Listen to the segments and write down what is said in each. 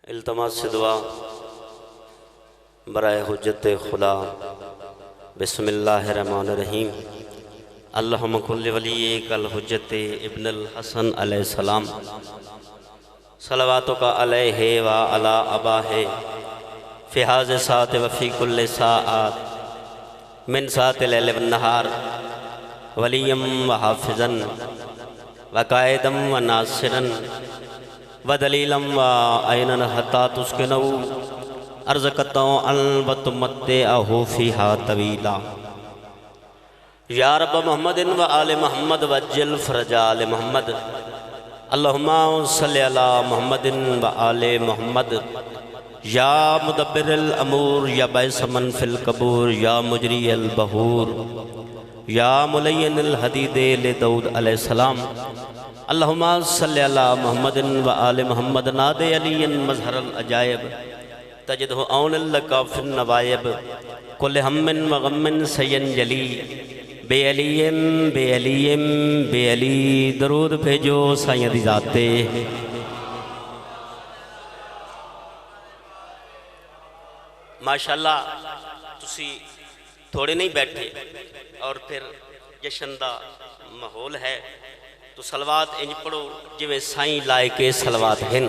التماس سے دعا برائے حجت خدا۔ بسم اللہ الرحمن الرحیم۔ اللہم کل ولیک الحجت ابن الحسن علیہ السلام، صلواتک علیہ وعلی اباہ فی ھذہ الساعۃ وفی کل ساعۃ من ساعۃ اللیل والنہار، ولیا وحافظا وقائدا وناصرا ودلیلا وعینا حتی تسکنوا ارزقتا وتمتعہ فیہا طویلا۔ یا رب محمد و آل محمد وجل فرج آل محمد، اللہم صلی علی محمد و آل محمد۔ یا مدبر الامور، یا باعث من فی القبور، یا مجری البحور، یا ملین الحدید لداؤد علیہ السلام، اللہم صلی علی محمد و آل محمد۔ ناد علی مظہر العجائب، تجدہ عون لکا فی النوائب، کل ہم و غم سینجلی، بے علیم بے علیم بے علی۔ درود بھیجو سائیں دی ذاتے۔ ماشاءاللہ تسی تھوڑے نہیں بیٹھے اور پھر جشن دا ماحول ہے تو صلوات انج پڑھو جویں سائیں لائے کے صلوات ہیں۔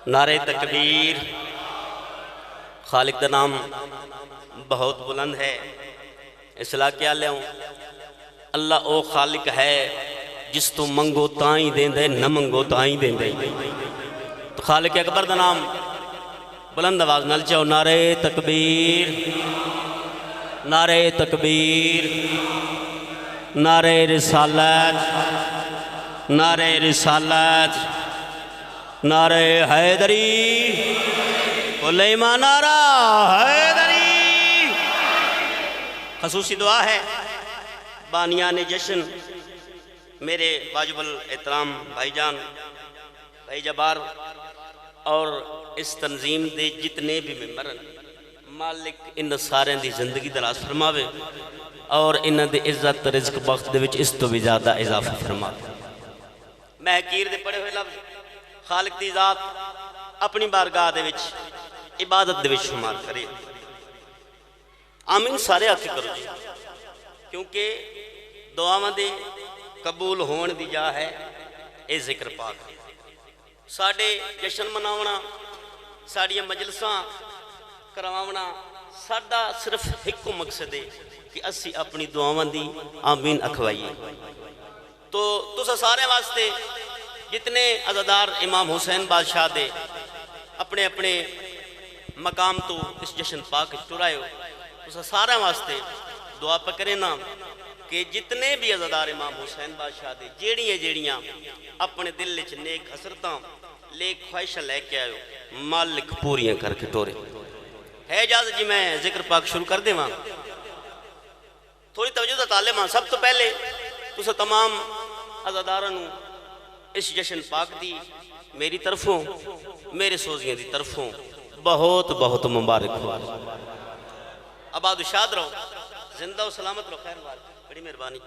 نعرہ تکبیر۔ خالق دا نام بہت بلند ہے، اصلاح کیا لے ہوں۔ اللہ او خالق ہے جس تو منگو تائیں دیں دے، نہ منگو تائیں دیں دے۔ تو خالق اکبر دا نام بلند آواز نال چاہو۔ نعرہ تکبیر، نعرہ تکبیر، نعرہ رسالت، نعرہ رسالت، نعرہ حیدری، علیمہ نعرہ حیدری۔ خصوصی دعا ہے بانیان جشن میرے واجب الاحترام بھائی جان بھائی جبار اور اس تنظیم دے جتنے بھی ممبرن، مالک ان سارے دی زندگی دراز فرماوے اور ان دے عزت رزق بخت دے وچ اس تو بھی زیادہ اضافہ فرماوے۔ میں حقیر دے پڑھے ہوئے لفظ خالق دی ذات اپنی بارگاہ دے وچ عبادت دے وچ شمار کرے۔ آمین سارے آتے کرو جی، کیونکہ دعاواں دے قبول ہون دی جا ہے اے ذکر پاک۔ ساڑے جشن مناونا، ساڑیاں مجلساں کرواونا، ساڑا صرف ایک مقصد ہے کہ اسی اپنی دعاواں دی آمین اکھوائیے۔ تو تسا سارے واسطے جتنے عزادار امام حسین بادشاہ دے اپنے اپنے مقام تو اس جشن پاک ٹرائے ہو، تسا سارے واسطے دعا پکرے نا کہ جتنے بھی عزادار امام حسین بادشاہ دے جیڑیاں اپنے دل وچ نیک حسرتاں لے خواہشاں لے کے آئے ہو، مالک پوریاں کر کے ٹورے۔ ہے اجازت جی میں ذکر پاک شروع کر دے ماں؟ تھوڑی توجہ دا طالب ماں۔ سب تو پہلے تسا تمام عزادارانوں اس جشن پاک دی میری طرفوں میرے سوزیاں دی طرفوں بہت بہت مبارک ہو۔ آباد و شاد رہو، زندہ و سلامت رہو۔ خیر بات، بڑی مہربانی،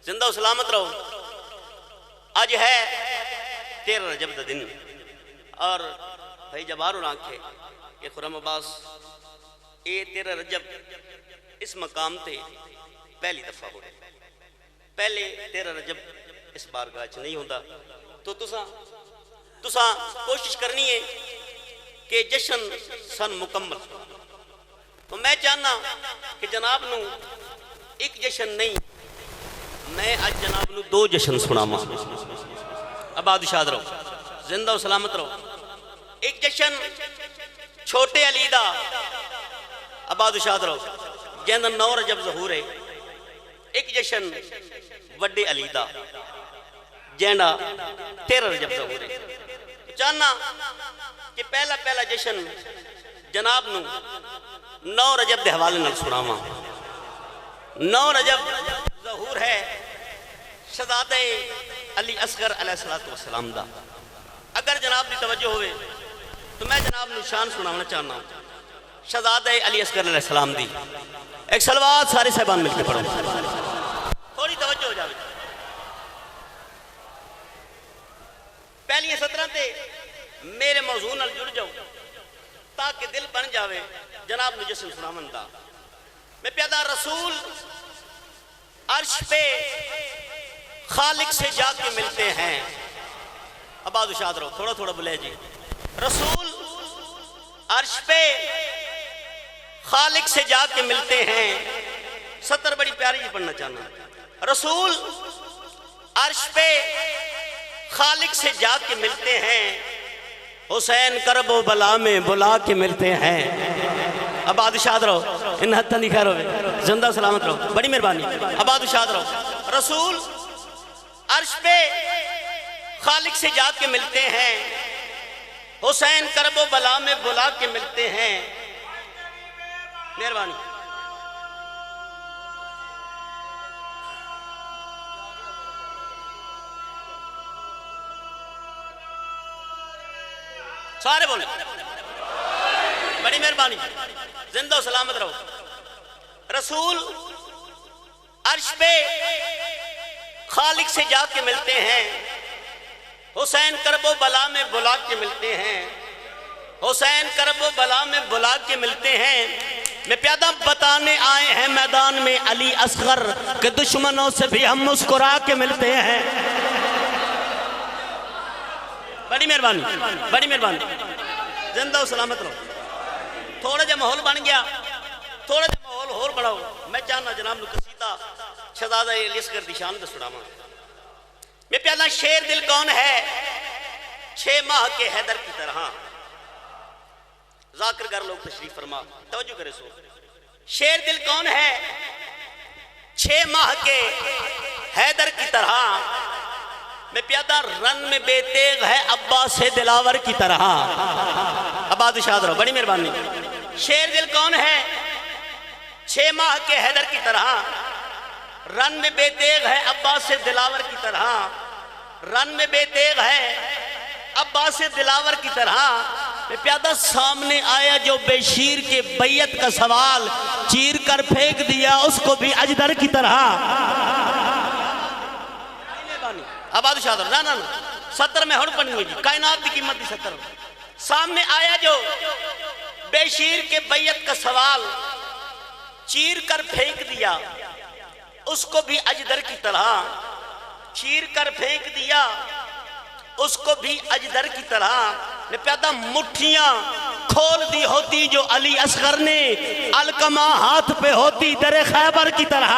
زندہ و سلامت رہو۔ آج ہے 13 رجب دا دن اور بھائی جبار اور آنکھیں کہ خرم عباس اے 13 رجب اس مقام تے پہلی دفعہ ہو رہے، پہلے 13 رجب اس بارگاہ چ نہیں ہوندہ۔ تو تسا کوشش کرنی ہے کہ جشن سن مکمل۔ تو میں چاہنا کہ جناب نو ایک جشن نہیں، میں آج جناب نو 2 جشن سنا ماں۔ آباد و شاد رہو، زندہ و سلامت رہو۔ ایک جشن چھوٹے علی دا، آباد و شاد رہو، جہاں 9 رجب ظہور ہے۔ ایک جشن وڈے علی دا جہاں 13 رجب ظہور ہے۔ چاہنا کہ پہلا جشن جناب نو 9 رجب دے حوالے نال سناواں۔ 9 رجب ظہور ہے شہزادہ علی اصغر علیہ السلام دا۔ اگر جناب دی توجہ ہوئے تو میں جناب نو شان سناونا چاہنا ہوں شہزادہ علی اصغر علیہ السلام دی۔ ایک صلوات سارے صاحبان مل کے پڑھو، تھوڑی توجہ ہو جاوے۔ پہلی سطرہ تے میرے موضوع نال جڑ جاؤ تاکہ دل بن جاوے جناب نے جسم سنامن دا. میں پیدا رسول عرش پہ خالق سے جا کے ملتے ہیں. آباد و شاد رہو, تھوڑا تھوڑا بلے جی. رسول عرش پہ خالق سے جا کے ملتے ہیں. سطر بڑی پیاری جی پڑھنا چاہنا. رسول عرش پہ خالق سے جا کے ملتے ہیں. حسین کرب و بلا میں بلا کے ملتے ہیں. آباد و شاد رہو, ان حد تک خیر ہوئے, زندہ سلامت رہو, بڑی مہربانی. آباد و شاد رہو. رسول عرش پہ خالق سے جا کے ملتے ہیں. حسین کرب و بلا میں بلا کے ملتے ہیں. مہربانی. سارے بولیں, بڑی مہربانی, زندہ و سلامت رہو. رسول عرش پہ خالق سے جا کے ملتے ہیں. حسین کرب و بلا میں بلا کے ملتے ہیں. حسین کرب و بلا میں بلا کے ملتے ہیں. میں پیادہ بتانے آئے ہیں میدان میں علی اصغر کہ دشمنوں سے بھی ہم مسکرا کے ملتے ہیں. بڑی مہربانی, بڑی مہربانی, زندہ و سلامت رہو. تھوڑا جا ماحول بن گیا, تھوڑا جا ماحول اور بڑھاؤ. میں چاہنا جناب نو قصیدہ شہزادہ علی اصغر دی شان دے سناواں. میں پیالا شیر دل کون ہے 6 ماہ کے حیدر کی طرح. ذاکر گر لوگ تشریف فرما, توجہ کرے سو. شیر دل کون ہے 6 ماہ کے حیدر کی طرح. میں پیادہ رن میں بے تیغ ہے عباس دلاور کی طرح. آباد شاد رہو, بڑی مہربانی. شیر دل کون ہے 6 ماہ کے حیدر کی طرح. رن میں بے تیغ ہے عباس دلاور کی طرح. رن میں بے تیغ ہے عباس دلاور کی طرح. میں پیادہ سامنے آیا جو بے شیر کے بیعت کا سوال, چیر کر پھینک دیا اس کو بھی اجدر کی طرح. آباد شاد رہو, نا ستر میں ہڑ پڑنی ہوئی جی, کائنات دی قیمت دی ستر. سامنے آیا جو بے شیر کے بیعت کا سوال, چیر کر پھینک دیا اس کو بھی اجدر کی طرح. چیر کر پھینک دیا اس کو بھی اجدر کی طرح. نے پیادہ مٹھیاں کھول دی ہوتی جو علی اصغر نے, علقمہ ہاتھ پہ ہوتی در خیبر کی طرح.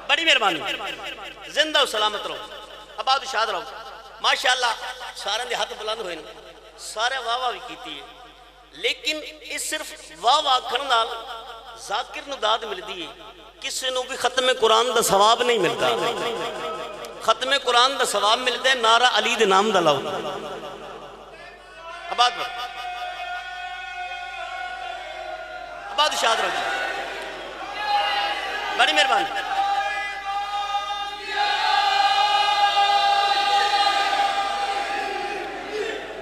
بڑی مہربانی, زندہ و سلامت رہو. آباد و شاد رہو. ماشاءاللہ سارے دے ہاتھ بلند ہوئے, سارے واہ واہ بھی کیتی ہے, لیکن اس صرف واہ واہ کھڑنا ذاکر نو داد مل دیئے, کسی نو بھی ختم قرآن دا ثواب نہیں ملتا. ختم قرآن دا ثواب ملتا ہے نعرہ علی دے نام دا لاؤ. آباد رہو, آباد شاد رہو جی, بڑی مہربانی.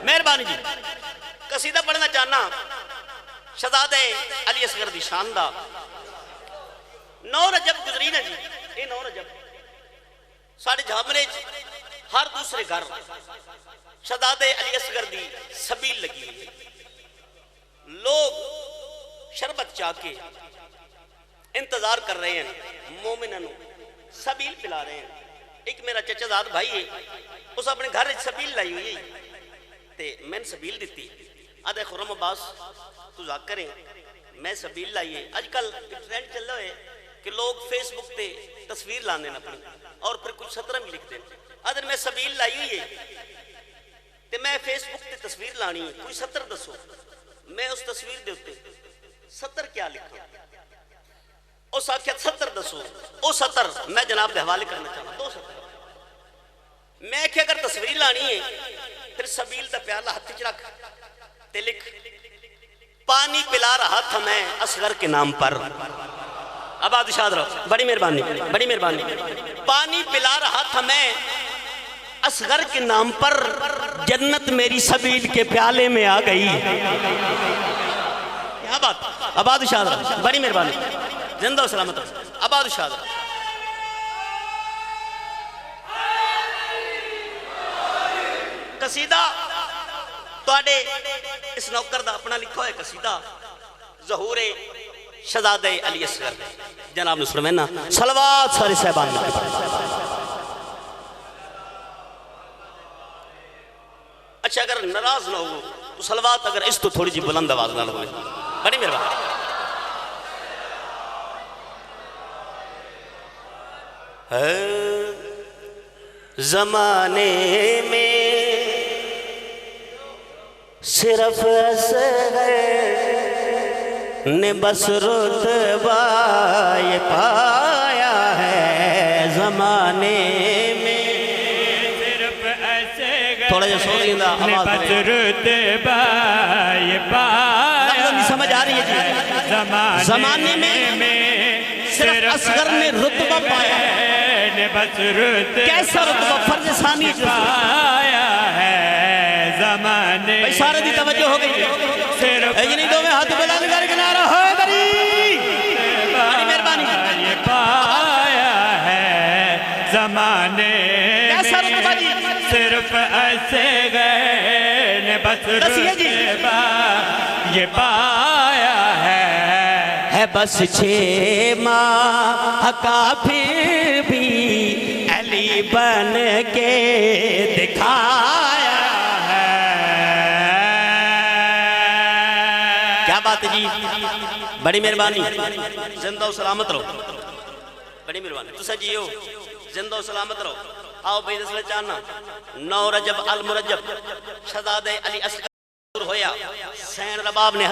مہربانی جی. قصیدہ پڑھنا چاہنا شہزادہ علی اصغر دی شان دا. 9 رجب گزری نا جی, یہ 9 رجب ساڑھے جھامرے ہر دوسرے گھر شہزادہ علی اصغر دی سبیل لگی ہوئی. لوگ شربت چاہ کے انتظار کر رہے ہیں, مومنوں سبیل پلا رہے ہیں. ایک میرا چچا زاد بھائی ہے, اس اپنے گھر سبیل لائی ہوئی ہے, تے میں نے سبیل دیتی. آدھے خرم عباس تو ذاکر ہیں, میں سبیل لائیے. آج کل ٹرینڈ چل رہا ہے کہ لوگ فیس بک تے تصویر لانے اپنی اور پھر کچھ سطرہ بھی لکھتے ہیں. آدھے میں سبیل لائی ہوئی ہے تے میں فیس بک تے تصویر لانی ہے, کوئی سطر دسو. میں اس تصویر دے ہوتے سطر کیا لکھا, اس آکھیت سطر دسو. او سطر میں جناب دے حوالے کرنا چاہتا 2 سطر. میں کہ اگر تصویر لانی ہے پھر سبیل دا پیالہ ہاتھ چ رکھ تے لکھ, پانی پلا رہا تھا میں اصغر کے نام پر. آباد شاد رہو, بڑی مہربانی, بڑی مہربانی. پانی پلا رہا تھا میں اصغر کے نام پر, جنت میری سبیل کے پیالے میں آ گئی. کیا بات. آباد شاد رہو, بڑی مہربانی, زندہ و سلامت رہو. آباد شاد رہو. قصیدہ تواڈے اس نوکر دا اپنا لکھا ہوئے قصیدہ ظہور شہزادہ علی اصغر جناب نے سنوینا صلوات سارے صاحبان میں اچھا اگر ناراض نہ ہو تو صلوات اگر اس تو تھوڑی جی بلند آواز نہ لگوئے بڑی مہربانی زمانے میں صرف اصغر نے بس رتبہ یہ پایا ہے زمانے میں صرف اصغر تھوڑا جا سو زندہ نے آواز بس رتبہ یہ پایا لفظ نہیں سمجھ آ رہی ہے جی زمانے میں صرف اصغر نے رتبہ پایا ہے بس رتبہ کیسا رتبہ فرض ثانی جو پایا ہے زمانے بھائی سارے دی توجہ ہو گئی صرف ایجنی دو میں ہاتھ بلند کر کے نعرہ ہو دری بڑی مہربانی یہ پایا ہے زمانے کیسا رتبہ جی صرف اصغر نے بس رتبہ یہ پایا ہے بس 6 ماہ کا پھر بھی علی بن کے دکھایا ہے کیا بات ہے جی بڑی مہربانی زندہ و سلامت رہو بڑی مہربانی تو سجیو زندہ و سلامت رہو آؤ بھائی دسلے چاہنا 9 رجب المرجب شہزادہ علی اصغر ہویا سین رباب نے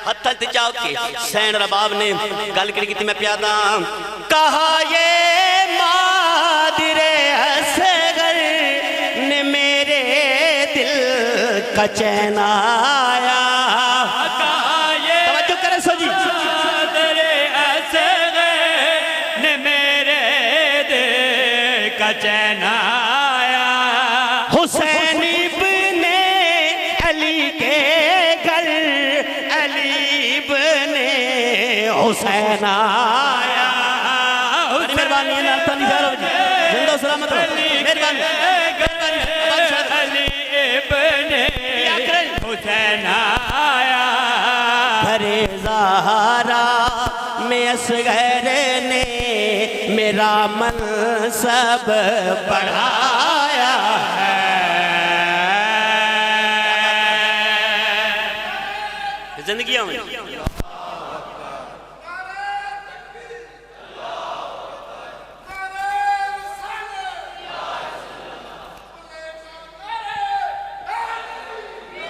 ہتھا تچاؤ کے سین رباب نے گل کری کی میں پیادا کہا یہ مادر اصغر نے میرے دل کا چین آیا توجہ کرے سو جی مادر اصغر نے میرے دل کا چین آیا حسین ابن علی کے گھر علی ابن حسین آیا بڑی مہربانی ہے نارتہ نہیں خیر ہو جی زندہ سلامت رہو مہربانی علی ابن حسین آیا گھر زہرا میں اصغر نے میرا منصب بڑھایا ہے زندگی ہوں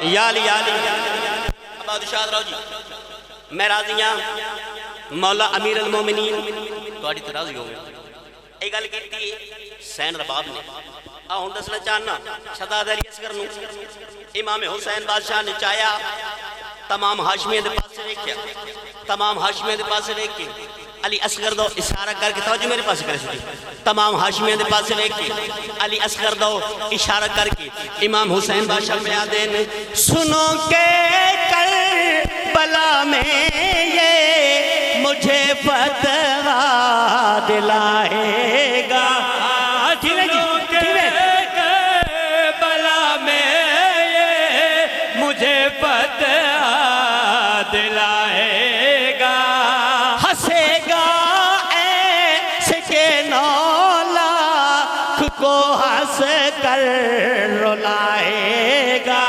یا علی اباد شاد راؤ جی میں راضیاں مولا امیر المومنین تو آڑی تراضی ہوں گے ایک گل کہتی ہے سین رباب نے آہوں دسنا چاہنا شہزادہ علی اصغر نو امام حسین بادشاہ نے چاہیا تمام ہاشمیہ دے پاس سے دیکھیا تمام ہاشمیہ دے پاس سے دیکھ علی اصغر دو اشارہ کر کے توجہ میرے پاس کرے سکتی تمام ہاشمیہ دے پاس سے دیکھ علی اصغر دو اشارہ کر کے امام حسین بادشاہ میں آدین سنو کے کربلا میں یہ مجھے فتح دلائے گا کربلا میں یہ مجھے فتح دلائے گا ہنسے گا ایسے کہ 9 لاکھ کو ہنس کر رلائے گا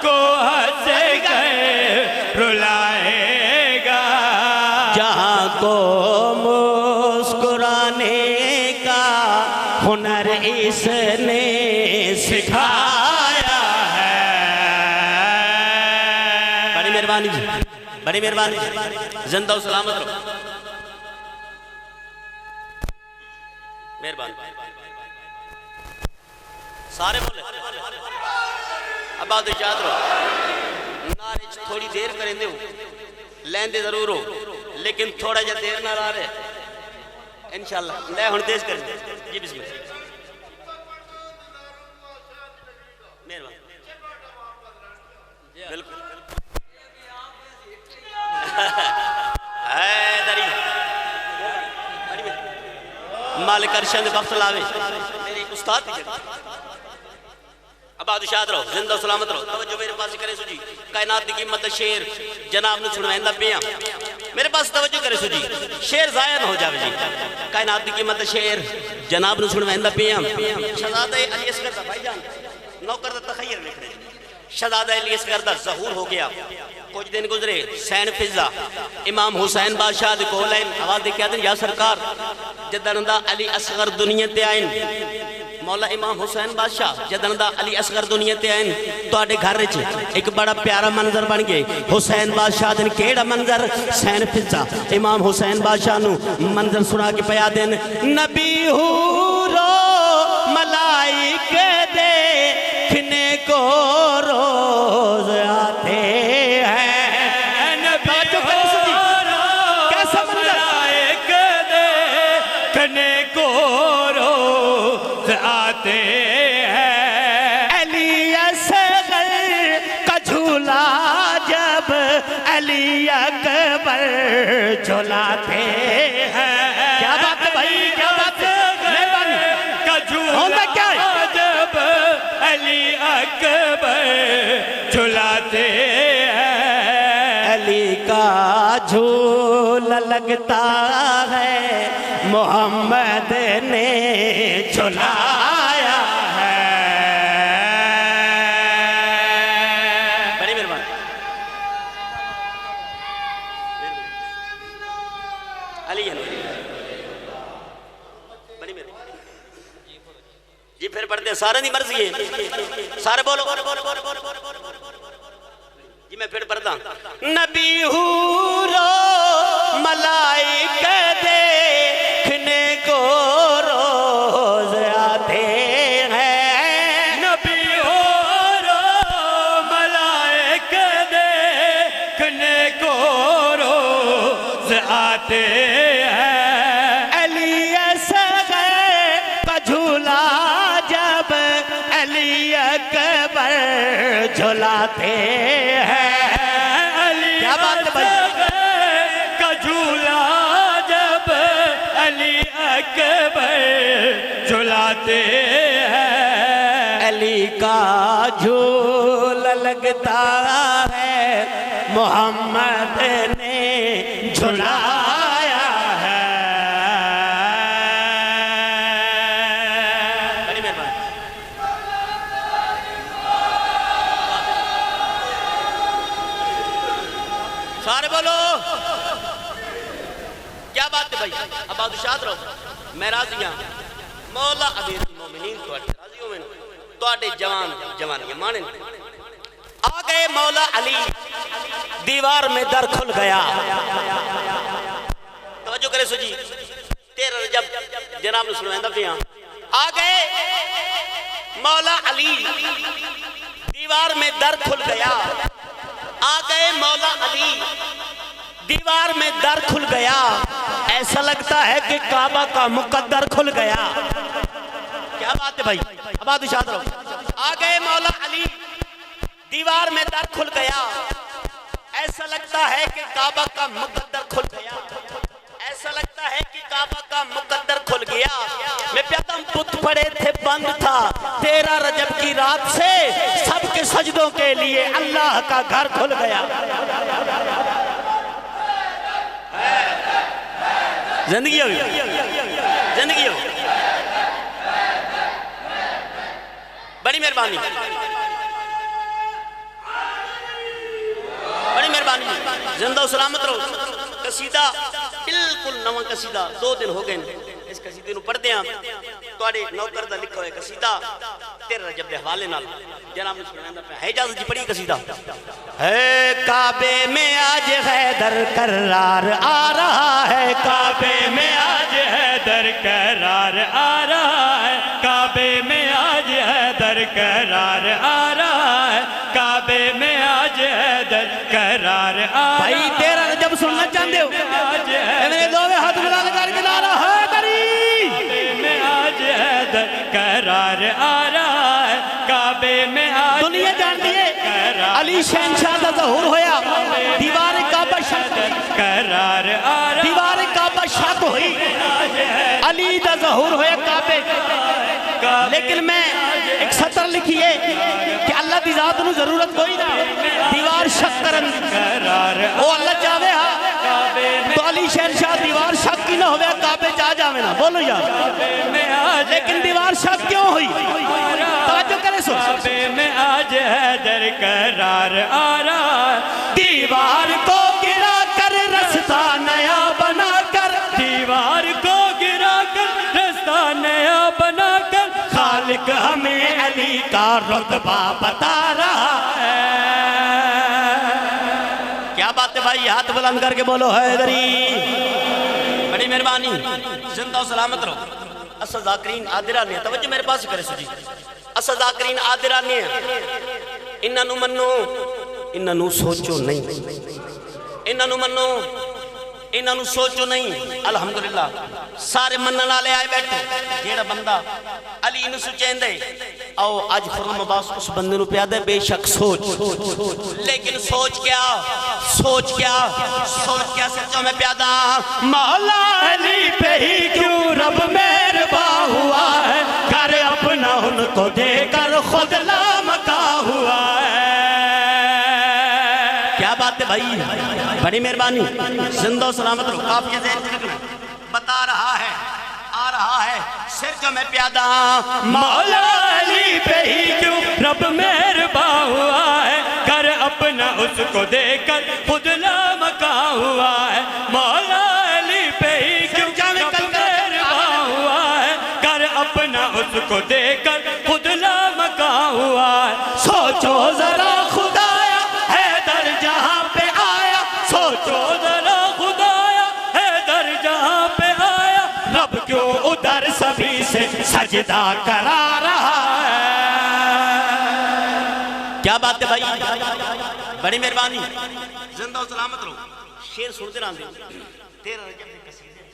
کو ہنس کر رلائے گا جہاں کو مسکرانے کا ہنر اس نے سکھایا ہے بڑی مہربانی جی بڑی مہربانی زندہ و سلامت رہو مہربانی سارے بولے اباد یاد رہو نارے تھوڑی دیر کریں دے ہو لیندے ضرور ہو لیکن تھوڑا جا دیر نہ رہا رہے انشاءاللہ لے ہون تیز کریں جی بسم اللہ مہربان بالکل اے دری مالک عرشان وقت لاوے میری استاد کی جگہ آباد شاد رہو زندہ سلامت رہو توجہ میرے پاس کرے سو جی کائنات دی قیمت شیر جناب نے سنوائندہ پیاں میرے پاس توجہ کرے سو جی شیر ضائع نہ ہو جاوے جی کائنات دی قیمت شیر جناب نے سنوائندہ پیاں شہزادہ علی اصغر دا بھائی جان نوکر دا تخیر لکھنے شہزادہ علی اصغر دا ظہور ہو گیا کچھ دن گزرے سین فضا امام حسین بادشاہ دے کولین آواز دے کیا دن یا سرکار جدندا علی اصغر دنیا تے آئین مولا امام حسین بادشاہ جدندا علی اصغر دنیا تے آئین تو آڑے گھر رچ ایک بڑا پیارا منظر بن گئے حسین بادشاہ دن کیڑا منظر سین فضا امام حسین بادشاہ نو منظر سنا کے پیا دن نبی رو ملائک دیکھنے کو روز آتے ہیں نبی کیسا ملائک دیکھنے کو روز آتے ہیں علی اصغر کا جھولا جب علی اکبر جھولاتے ہیں کیا بات ہے بھائی کیا بات ہے ہوتا کیا ہے جب علی اکبر جھلاتے ہیں علی کا جھولا لگتا ہے محمد نے جھلایا ہے بڑی مہربانی علی ہے بڑی مہربانی جی پھر پڑھتے ہیں سارے نہیں مرضی ہے سارے بولو جی میں پھر پڑھتا ہوں نبی رو ملائک دیکھنے کو روز آتے ہیں نبی رو ملائک دیکھنے کو روز آتے ہیں علی اصغر کا جھولا جب علی اکبر جھولاتے ہیں کیا بات ہے بھائی کا جھولا جب علی اکبر جھلاتے ہیں علی کا جھولا لگتا ہے محمد نے جھلایا ہے بڑی مہربانی سارے بولو کیا بات ہے بھائی آباد شاد رہو میں راضیاں مولا امیر المومنین راضیوں میں توڑے جوانیاں مانیں آ گئے مولا علی دیوار میں در کھل گیا توجہ کرے سو جی 13 رجب جناب نے سنوائندہ پیاں آ گئے مولا علی دیوار میں در کھل گیا آ گئے مولا علی دیوار میں در کھل گیا ایسا لگتا ہے کہ کعبہ کا مقدر کھل گیا کیا بات ہے بھائی آباد شاد رہو آ گئے مولا علی دیوار میں در کھل گیا ایسا لگتا ہے کہ کعبہ کا مقدر کھل گیا ایسا لگتا ہے کہ کعبہ کا مقدر کھل گیا میں پیادم پت پڑے تھے بند تھا 13 رجب کی رات سے سب کے سجدوں کے لیے اللہ کا گھر کھل گیا زندگی ہوئی زندگی ہوئی بڑی مہربانی بڑی مہربانی زندہ و سلامت رہو قصیدہ بالکل نواں قصیدہ 2 دن ہو گئے اس قصیدے نو پڑھ دیاں توڑے نوکر دا لکھا ہوئے قصیدہ 13 رجب دے حوالے نال جناب نے سنائندہ پہ ہے اجازت جی پڑھی قصیدہ ہے کعبے میں آج حیدر قرار آ رہا ہے کعبے میں آج حیدر قرار آ رہا ہے کعبے میں آج حیدر قرار آ رہا ہے کعبے میں آج حیدر قرار آ رہا ہے بھائی 13 رجب سننا چاہتے ہو میرے دووے ہاتھ ملا کر کے نعرہ حیدری کعبے میں آج حیدر قرار آ رہا ہے کعبے میں آج دنیا جانتی ہے علی شہنشاہ دا ظہور ہویا دیوار کعبہ شک قرار آ رہا دیوار کعبہ شک ہوئی علی دا ظہور ہوئے کعبے لیکن میں ایک سطر لکھیے کہ اللہ دی ذات نو ضرورت کوئی نہ دیوار شک کرن وہ اللہ چاہوے ہاں تو علی شہنشاہ دیوار شک کی نہ ہوئے کعبے چاہ جاوے نا بولو یار لیکن دیوار شک کیوں ہوئی توجہ کرے سو کعبے میں آج حیدر قرار آ رہا دیوار کو گرا کر رستہ نیا بنا کر دیوار کو گرا کر رستہ نیا بنا کر خالق ہمیں علی کا رتبہ بتا رہا ہے کیا بات ہے بھائی ہاتھ بلند کر کے بولو حیدری بڑی مہربانی زندہ و سلامت رہو اسا ذاکرین آدرہ نے توجہ میرے پاس کرے سو جی اسا ذاکرین آدرہ نے انہاں نو منو انہاں نو سوچو نہیں انہاں نو منو انہاں نو سوچو نہیں الحمدللہ سارے منن والے آئے بیٹھے جیڑا بندہ علی نو سوچیں دے آؤ آج فرم عباس اس بندے نو پیادہ بے شک سوچ لیکن سوچ کیا سچوں میں پیادہ مولا علی پہ ہی کیوں رب مہرباں ہوا ہے کر اپنا ان کو دے کر خود لامکا ہوا ہے کیا بات ہے بھائی بڑی مہربانی زندہ و سلامت رہو کافی ذہن سے رکھنا بتا رہا ہے آ رہا ہے سر جو میں پیادہ مولا علی پہ ہی کیوں رب مہرباں ہوا ہے کر اپنا اس کو دے کر خود لامکاں ہوا ہے مولا علی پہ ہی کیوں رب مہرباں ہوا ہے کر اپنا اس کو دے کر خود لامکاں ہوا ہے سوچو ذرا خدایا حیدر جہاں پہ آیا سوچو ذرا خدایا حیدر جہاں پہ آیا رب کیوں ادھر سبھی سے سجدہ کرا رہا ہے کیا بات ہے بھائی بڑی مہربانی زندہ و سلامت رہو شیر سنتے رہاں دے تیرہ رجب دے قصیدے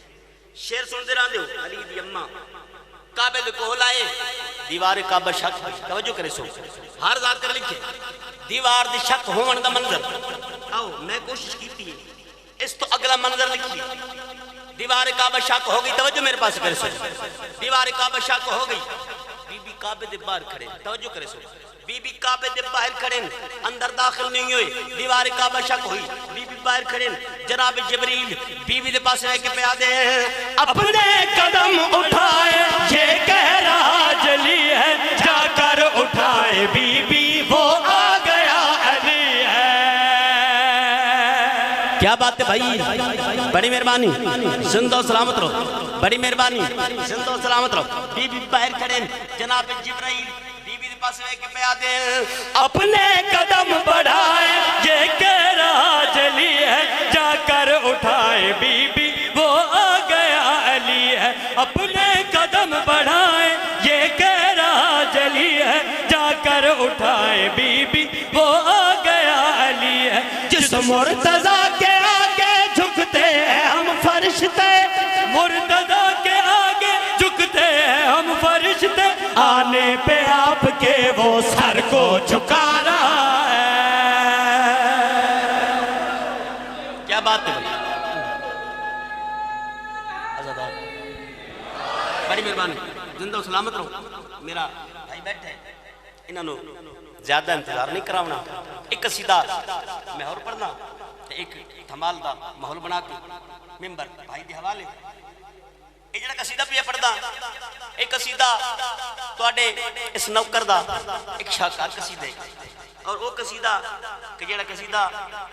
شیر سنتے رہاں دے علی دی اممہ کعبے دے کول آئے دیوار کعبہ شک توجہ کرے سو ہر ذات کر لکھے دیوار دی شک ہون دا منظر آؤ میں کوشش کیتی ہے اس تو اگلا منظر لکھیے دیوار کعبہ شک ہو گئی توجہ میرے پاس کرے سو دیوار کعبہ شک ہو گئی بی بی کعبے دے باہر کھڑے توجہ کرے سو بی بی کعبے دے باہر کھڑے اندر داخل نہیں ہوئے دیوار کعبہ شک ہوئی بی بی باہر کھڑے جناب جبریل بی بی دے پاس رہ کے پیادے اپنے قدم اٹھائے یہ کہہ رہا جلی ہے جا کر اٹھائے بی بی وہ آ گیا علی ہے کیا بات ہے بھائی بڑی مہربانی زندہ و سلامت رہو بڑی مہربانی زندہ و سلامت رہو بی بی باہر کھڑے جناب جبرائیل بی بی دے پاس رہ کے پیادے اپنے قدم بڑھائے یہ کہہ رہا جلی ہے جا کر اٹھائے بی بی وہ آ گیا علی ہے اپنے قدم بڑھائے یہ کہہ رہا جلی ہے جا کر اٹھائے بی بی وہ آ گیا علی ہے جس مرتضیٰ کے آگے جھکتے ہیں ہم فرشتے مرتضیٰ کے آگے جھکتے ہیں ہم فرشتے آنے پہ آپ کے وہ سر کو جھکا رہا ہے کیا بات ہے بڑی مہربانی زندہ و سلامت رہو میرا بھائی بیٹھا ہے انہوں نے زیادہ انتظار نہیں کراؤنا ایک قصیدہ میں اور پڑھنا ایک دھمال دا ماحول بنا کے ممبر بھائی دی حوالے یہ جڑا قصیدہ پہ پڑھدا ایک قصیدہ تواڈے اس نوکر دا ایک شاہکار قصیدہ ہے اور وہ قصیدہ کہ جڑا قصیدہ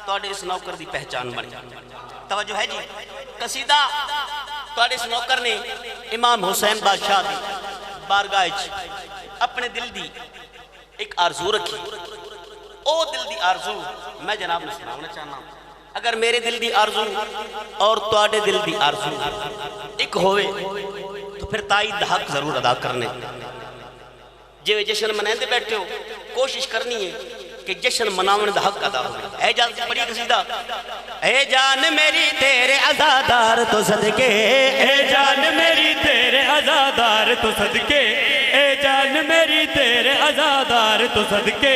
تواڈے اس نوکر دی پہچان بن توجہ ہے جی قصیدہ تواڈے اس نوکر نے امام حسین بادشاہ دی بارگاہ وچ اپنے دل دی ایک آرزو رکھی او دل دی آرزو میں جناب نے سنانا چاہنا اگر میرے دل دی آرزو اور تواڈے دل دی آرزو ایک ہوئے تو پھر تائید حق ضرور ادا کرنے جو جشن منائیں دے بیٹھے ہو کوشش کرنی ہے کہ جشن مناون دا حق ادا ہوئے اے جان بڑی قصیدہ اے جان میری تیرے عزادار تو صدقے اے جان میری تیرے عزادار تو صدقے اے جان میری تیرے عزادار تو صدقے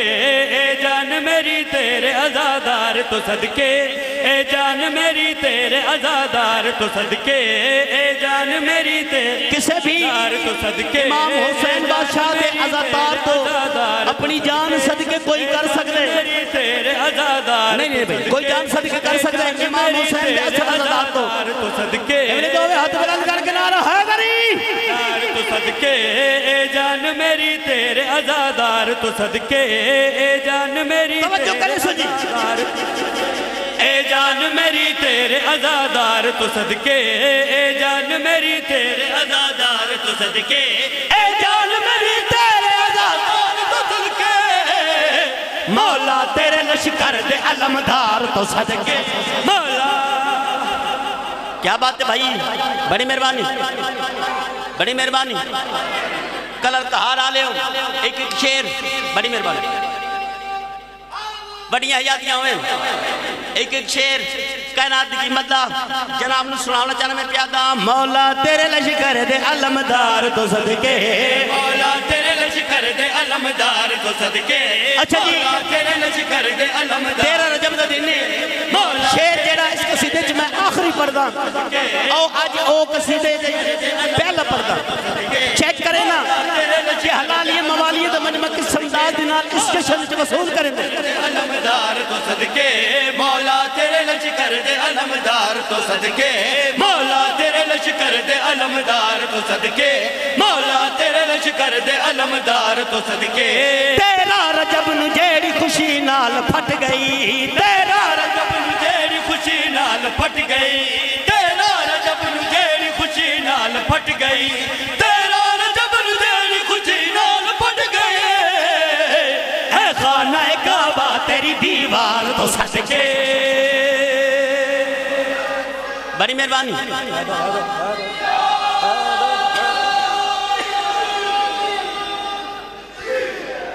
اے جان میری تیرے عزادار تو صدقے اے جان میری تیرے عزادار تو صدقے اے جان میری تیرے کسے بھی تو صدقے امام حسین بادشاہ دے عزادار تو اپنی جان صدقے کوئی کر سکتے میری تیرے عزادار نہیں بھائی کوئی جان صدقے کر سکتے ہیں امام حسین دے عزادار تو صدقے انہیں دو ہاتھ بلند کر کے نعرہ حیدری تو صدقے اے جان میری تیرے عزادار تو صدقے اے جان میری توجہ کریں سجی اے جان میری تیرے عزادار تو صدقے اے جان میری تیرے عزادار تو صدقے اے جان میری تیرے عزادار تو صدقے مولا تیرے لشکر دے علمدار تو صدقے مولا کیا بات ہے بھائی بڑی مہربانی بڑی مہربانی کلر کہار آلے ہو ایک ایک شیر بڑی مہربانی بڑی حیاتیاں ہوئے ایک ایک شیر کائنات کی مطلب جناب نے سناونا چاہنا میں پیادا مولا تیرے لشکر دے علمدار تو صدقے مولا تیرے لشکر دے علمدار تو صدقے اچھا جی مولا تیرے لشکر دے علمدار تیرا رجب دا دن شیر جیڑا اس قصیدے چ میں آخری پڑھدا او آج او قصیدے پہلا پڑھدا چیک کریں نا کہ حلالی موالی دا مجمع کس سمداد دینال اس جشن چ وصول کریں دے علمدار تو صدقے مولا تیرے لشکر دے علمدار تو صدقے مولا تیرے لشکر دے علمدار تو صدقے مولا تیرے لشکر دے علمدار تو صدقے تیرا رجب نو جیڑی خوشی نال پھٹ گئی تیرا رجب نو جیڑی خوشی نال پھٹ گئی تیرا رجب نو جیڑی خوشی نال پھٹ گئی تیرا رجب نو جیڑی خوشی نال پھٹ گئی اے خانہ کعبہ تیری دیوار تو صدقے بڑی مہربانی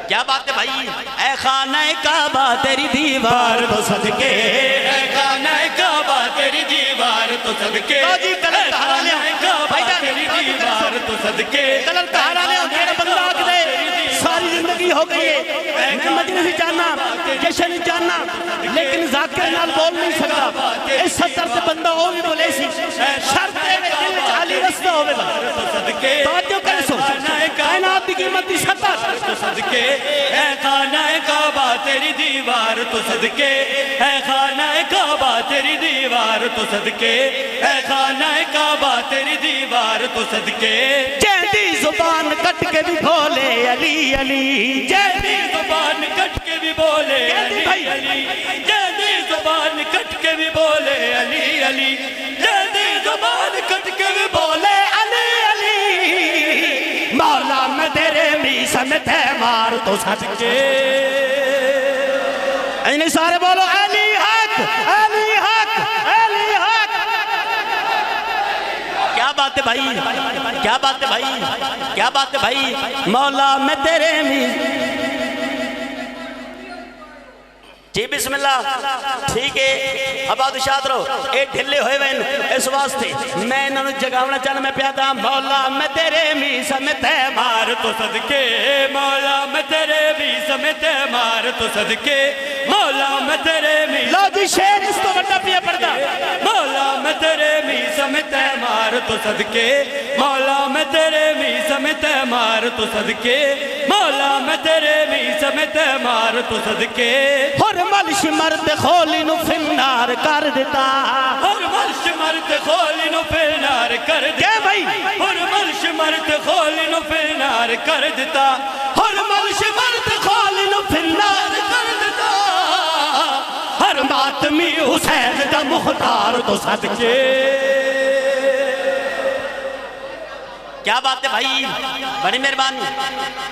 کیا بات ہے بھائی اے خانہ کعبہ تیری دیوار تو صدقے اے خانہ کعبہ تیری دیوار تو صدقے لو جی کلر کہارا لے کعبہ تیری دیوار تو صدقے کلر کہارا لے میرا بندہ آگ دے ساری زندگی ہو گئی ہے میں مجلس جاننا جشن جاننا لیکن ذاکر نال بول نہیں سکتا اس سطر سے بندہ ہو بھی بولے سی شرط ہے میں دل چالی رستہ ہوئے با توجہ کرے سو کائنات دی قیمت دی سطر تو صدقے اے خانہ کعبہ تیری دیوار تو صدقے اے خانہ کعبہ تیری دیوار تو صدقے اے خانہ کعبہ تیری دیوار تو صدقے جہدی زبان کٹ کے بھی بھولے علی علی جہدی زبان کٹ کے بھی بولے علی علی جہدی زبان کٹ کے بھی بولے علی علی جہدی زبان کٹ کے بھی بولے علی علی مولا میں تیرے میسن تے مار تو صدقے اینی سارے بولو علی حق علی حق علی حق کیا بات ہے بھائی کیا بات ہے بھائی کیا بات ہے بھائی مولا میں تیرے جی بسم اللہ ٹھیک ہے اب آدھشات رہو اے ڈھلے ہوئے وین اس واسطے میں انہوں جگاونا چاہنا میں پیادا مولا میں تیرے میسا میں تے مار تو صدقے مولا میں تیرے میسا میں تے مار تو صدقے مولا میں تیرے میسا لو جی شیر اس کو بڑا پیا پردہ مولا میں تیرے میسا میں تے مار تو صدقے مولا میں تیرے میسا میں تے مار تو صدقے مولا میں تیرے میسا میں تے مار تو صدقے حرمل شمرد خولی نو فنار کر دیتا حرمل شمرد خولی نو فنار کر دیتا کیا بھائی حرمل شمرد خولی نو فنار کر دیتا حرمل شمرد خولی نو فنار کر دیتا ہر ماتمی حسین دا مختار تو صدقے کیا بات ہے بھائی بڑی مہربانی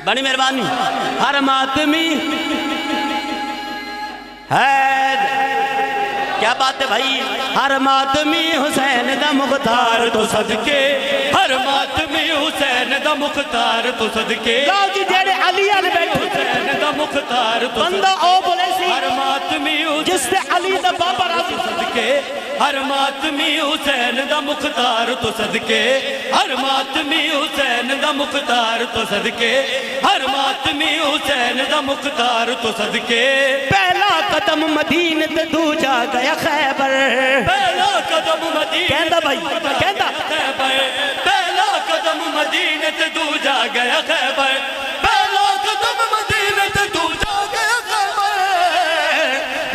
بڑی مہربانی ہر ماتمی ہے کیا بات ہے بھائی ہر ماتمی حسین دا مختار تو صدقے ہر ماتمی حسین دا مختار تو صدقے لو جی جیڑے علی علی بیٹھے حسین دا مختار تو بندہ او بولے سی ہر ماتمی جس سے علی دا بابا راضی صدقے ہر ماتمی حسین دا مختار تو صدقے ہر ماتمی حسین دا مختار تو صدقے ہر ماتمی حسین دا مختار تو صدقے پہلا قدم مدینے تے دوجا گیا خیبر پہلا قدم مدینے کہندا بھائی کہندا خیبر پہلا قدم مدینے تے دوجا گیا خیبر پہلا قدم مدینے تے دوجا گیا خیبر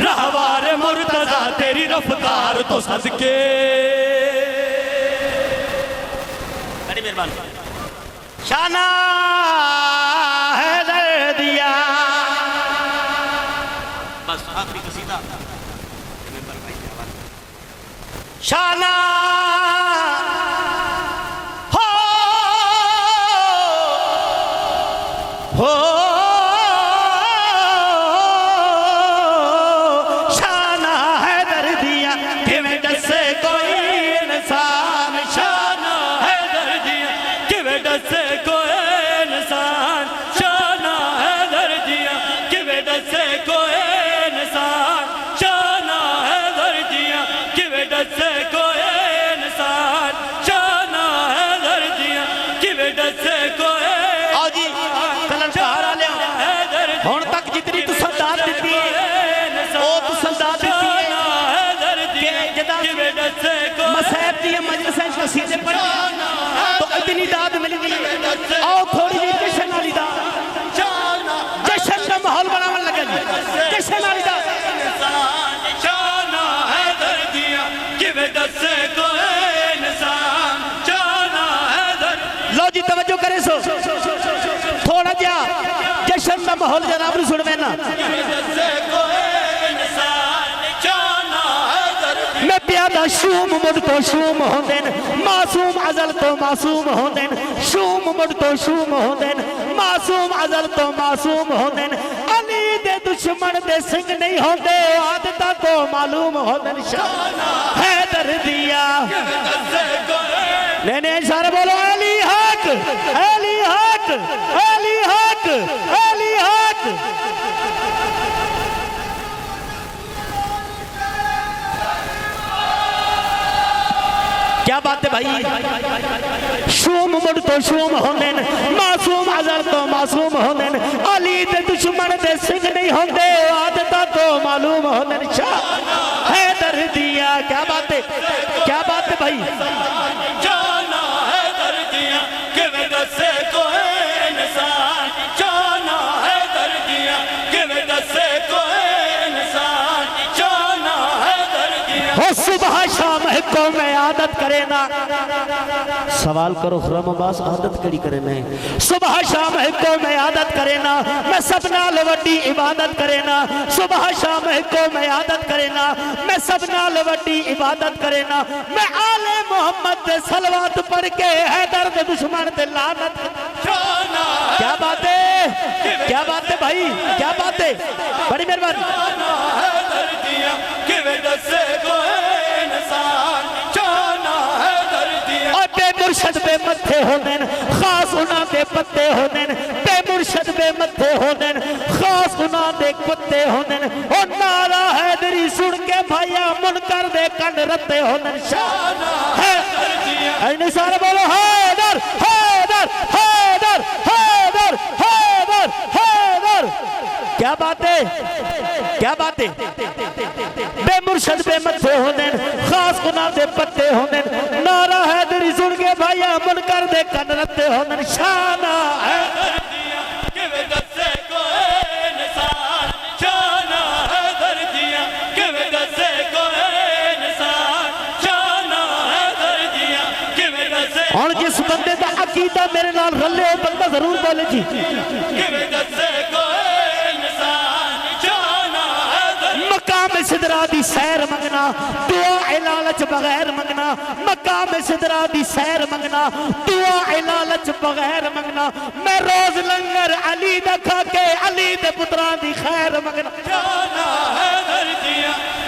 رہوار مرتضیٰ تیری رفتار تو صدقے بڑی مہربانی شانہ حیدر دیا بس آخری قصیدہ شانہ ہو شانہ حیدر دیا کہ میں جسے کوئی انسان شانہ حیدر دیا کہ بیٹا سے کوئی انسان شانہ حیدر دیا کہ بیٹا سے کوئی انسان شانہ حیدر دیا کہ بیٹا سے کوئی انسان شانہ حیدر دیا کہ بیٹا سے کوئی آؤ جی کلن کہارا لیا ہون تک جتنی تو سنداد دیتی ہے او تو سنداد دیتی ہے کہ جدا مسائب دیئے مجلس ہیں قصیدے پڑھ تو اتنی داد ملی گئی آؤ تھوڑی جی جشن آلی داد جشن کا محول بناون لگا جی جشن آلی داد شانہ حیدر دیا کہ بیٹا سے کوئی انسان شانہ حیدر لو جی توجہ کرے سو تھوڑا جا جشن کا محول جناب نے سن میں نا میں پیادہ شوم مڑ تو شوم ہوندن معصوم ازل تو معصوم ہوندن شوم مڑ تو شوم ہوندن معصوم ازل تو معصوم ہوندن علی دے دشمن دے سنگ نہیں ہوندے عادتہ تو معلوم ہوندن شانہ حیدر دیا نہیں نہیں سارے بولو علی حق علی حق علی حق علی حق کیا بات ہے بھائی شوم مڑ تو شوم ہوندن معصوم ازل تو معصوم ہوندن علی دے دشمن دے سنگ نہیں ہوندے عادتہ تو معلوم ہوندن شانہ حیدر دیا کیا بات ہے بھائی شانہ حیدر دیا کہ بیٹا سے کوئی انسان شانہ حیدر دیا کہ بیٹا سے کوئی انسان شانہ حیدر دیا ہو صبح شام کو میں عادت کرے نا سوال کرو خرم عباس عادت کری کرے نا صبح شام کو میں عادت کرے نا میں سب نال وڈی عبادت کرے نا صبح شام کو میں عادت کرے نا میں سب نال وڈی عبادت کرے نا میں آل محمد دے صلوات پڑھ کے حیدر دے دشمن دے لعنت کیا بات ہے بھائی کیا بات ہے بڑی مہربانی حیدر دیا کہ بیٹا سے کوئی انسان شانہ حیدر دیا اور بے مرشد بے متھے ہوندن خاص انہاں دے پتے ہوندن بے مرشد بے متھے ہوندن خاص انہاں دے پتے ہوندن اور نعرہ حیدری سن کے بھائیا منکر دے کن رتے ہوندن شانہ حیدر دیا اینی سارے بولو حیدر حیدر حیدر حیدر حیدر حیدر کیا بات ہے بے مرشد بے متھے ہوندن خاص گناہ دے پتے ہوندن نعرہ حیدری سن کے بھائیا منکر دے کن رتے ہوندن شانہ حیدر دیا کہ بیٹا سے کوئی انسان شانہ حیدر دیا کہ بیٹا سے کوئی انسان شانہ حیدر دیا کہ بیٹا سے اور جس بندے دا عقیدہ میرے نال رلے ہو بندہ ضرور بولے جی کہ بیٹا سے کوئی انسان شانہ حیدر مقام صدرہ دی سیر منگنا دعا علالچ بغیر منگنا مقام صدرہ دی سیر منگنا دعا علالچ بغیر منگنا میں روز لنگر علی دا کھا کے علی دے پتران دی خیر منگنا شانہ حیدر دیا